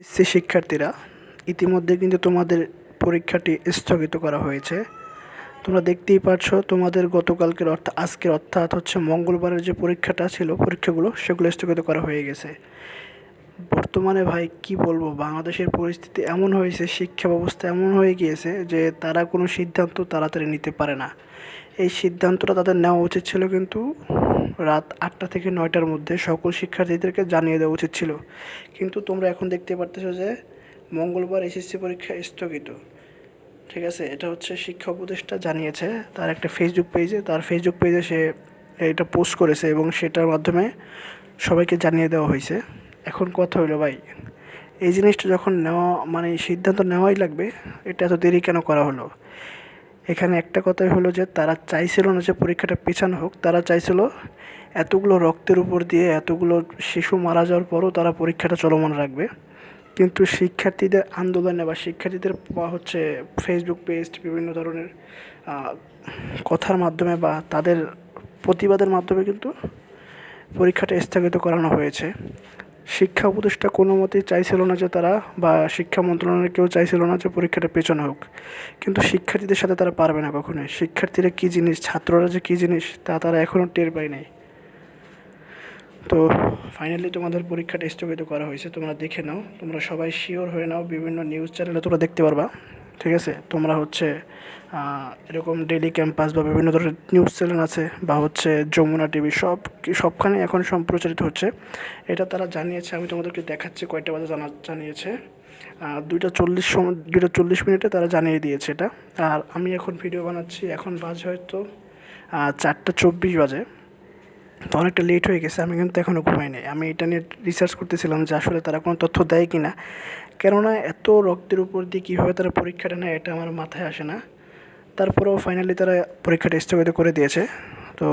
SSC শিক্ষার্থীরা, ইতিমধ্যে কিন্তু তোমাদের পরীক্ষাটি স্থগিত করা হয়েছে। তোমরা দেখতেই পাচ্ছ তোমাদের গতকালকের আজকের অর্থাৎ হচ্ছে মঙ্গলবারের যে পরীক্ষাটা ছিল, পরীক্ষাগুলো সেগুলো স্থগিত করা হয়ে গেছে। বর্তমানে ভাই কি বলবো, বাংলাদেশের পরিস্থিতি এমন হয়েছে, শিক্ষা ব্যবস্থা এমন হয়ে গিয়েছে যে তারা কোনো সিদ্ধান্ত তাড়াতাড়ি নিতে পারে না। এই সিদ্ধান্তটা তাদের নেওয়া উচিত ছিল কিন্তু রাত ৮টা থেকে ৯টার মধ্যে সকল শিক্ষার্থীদেরকে জানিয়ে দেওয়া উচিত ছিল। কিন্তু তোমরা এখন দেখতে পারতেছো যে মঙ্গলবার এসএসসি পরীক্ষা স্থগিত। ঠিক আছে, এটা হচ্ছে শিক্ষা উপদেষ্টা জানিয়েছে তার একটা ফেসবুক পেজে সে এটা পোস্ট করেছে এবং সেটার মাধ্যমে সবাইকে জানিয়ে দেওয়া হয়েছে। এখন কথা হলো ভাই, এই জিনিসটা যখন নেওয়া মানে সিদ্ধান্ত নেওয়াই লাগবে, এটা এত দেরি কেন করা হলো? এখানে একটা কথাই হলো যে তারা চাইছিল না যে পরীক্ষাটা পেছানো হোক, তারা চাইছিল এতগুলো রক্তের উপর দিয়ে এতগুলো শিশু মারা যাওয়ার পরও তারা পরীক্ষাটা চলমান রাখবে। কিন্তু শিক্ষার্থীদের আন্দোলনে বা শিক্ষার্থীদের হচ্ছে ফেসবুক পেজ বিভিন্ন ধরনের কথার মাধ্যমে বা তাদের প্রতিবাদের মাধ্যমে কিন্তু পরীক্ষাটা স্থগিত করানো হয়েছে। শিক্ষা উপদেষ্টা কোনো মতেই চাইছিল না যে তারা বা শিক্ষা মন্ত্রণালয়ের কেউ চাইছিল না যে পরীক্ষাটা পেছানো হোক, কিন্তু শিক্ষার্থীদের সাথে তারা পারবে না কখনোই। শিক্ষার্থীরা কী জিনিস, ছাত্ররা যে কী জিনিস তা তারা এখনও টের পায় নাই। তো ফাইনালি তোমাদের পরীক্ষাটা স্থগিত করা হয়েছে, তোমরা দেখে নাও, তোমরা সবাই শিওর হয়ে নাও, বিভিন্ন নিউজ চ্যানেলে তোমরা দেখতে পারবা। ঠিক আছে, তোমরা হচ্ছে এরকম ডেইলি ক্যাম্পাস বা বিভিন্ন ধরনের নিউজ চ্যানেল আছে বা হচ্ছে যমুনা টিভি, সবখানে এখন সম্প্রচারিত হচ্ছে। এটা তারা জানিয়েছে, আমি তোমাদেরকে দেখাচ্ছি কয়টা বাজে জানিয়েছে। 2:40 তারা জানিয়ে দিয়েছে এটা। আর আমি এখন ভিডিও বানাচ্ছি, এখন বাজে হয়তো 4:24 বাজে। তো অনেকটা লেট হয়ে গেছে, আমি কিন্তু এখনও ঘুমাই নাই। আমি এটা নিয়ে রিসার্চ করতেছিলাম যে আসলে তারা কোনো তথ্য দেয় কি না, কেননা এত রক্তের উপর দিয়ে কীভাবে তারা পরীক্ষাটা নেয় এটা আমার মাথায় আসে না। তারপরেও ফাইনালি তারা পরীক্ষাটা স্থগিত করে দিয়েছে। তো